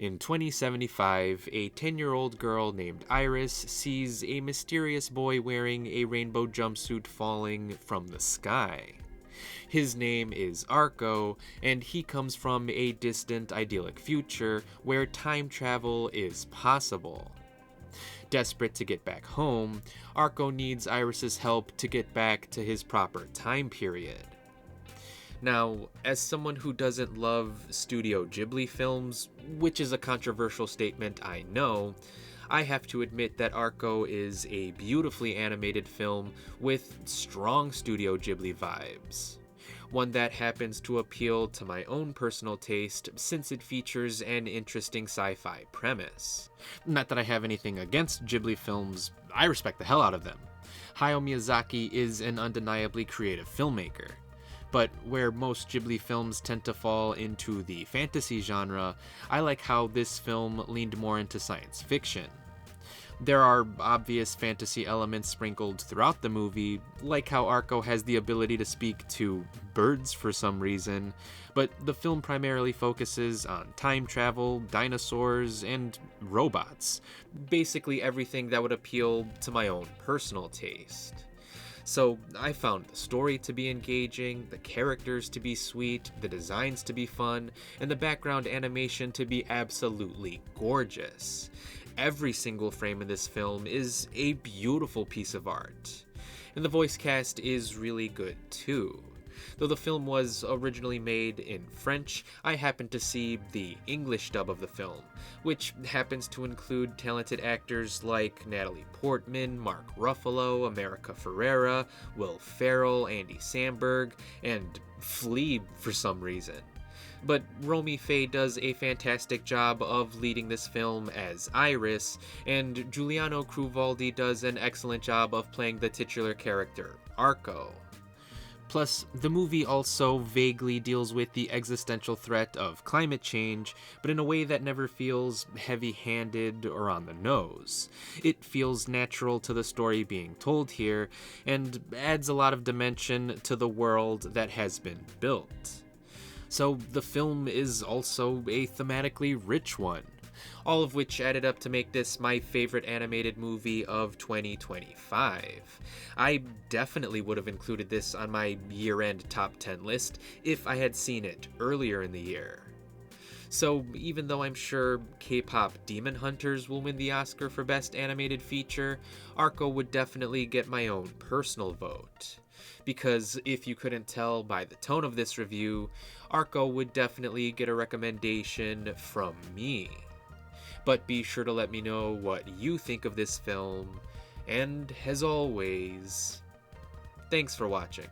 In 2075, a 10-year-old girl named Iris sees a mysterious boy wearing a rainbow jumpsuit falling from the sky. His name is Arco, and he comes from a distant, idyllic future where time travel is possible. Desperate to get back home, Arco needs Iris's help to get back to his proper time period. Now, as someone who doesn't love Studio Ghibli films, which is a controversial statement, I know, I have to admit that Arco is a beautifully animated film with strong Studio Ghibli vibes. One that happens to appeal to my own personal taste since it features an interesting sci-fi premise. Not that I have anything against Ghibli films, I respect the hell out of them. Hayao Miyazaki is an undeniably creative filmmaker. But where most Ghibli films tend to fall into the fantasy genre, I like how this film leaned more into science fiction. There are obvious fantasy elements sprinkled throughout the movie, like how Arco has the ability to speak to birds for some reason, but the film primarily focuses on time travel, dinosaurs, and robots. Basically everything that would appeal to my own personal taste. So I found the story to be engaging, the characters to be sweet, the designs to be fun, and the background animation to be absolutely gorgeous. Every single frame in this film is a beautiful piece of art. And the voice cast is really good too. Though the film was originally made in French, I happened to see the English dub of the film, which happens to include talented actors like Natalie Portman, Mark Ruffalo, America Ferrera, Will Ferrell, Andy Samberg, and Flea for some reason. But Romy Faye does a fantastic job of leading this film as Iris, and Giuliano Cruvaldi does an excellent job of playing the titular character, Arco. Plus, the movie also vaguely deals with the existential threat of climate change, but in a way that never feels heavy-handed or on the nose. It feels natural to the story being told here, and adds a lot of dimension to the world that has been built. So the film is also a thematically rich one, all of which added up to make this my favorite animated movie of 2025. I definitely would have included this on my year-end top 10 list if I had seen it earlier in the year. So even though I'm sure K-pop Demon Hunters will win the Oscar for Best Animated Feature, Arco would definitely get my own personal vote. Because if you couldn't tell by the tone of this review, Arco would definitely get a recommendation from me. But be sure to let me know what you think of this film, and as always, thanks for watching.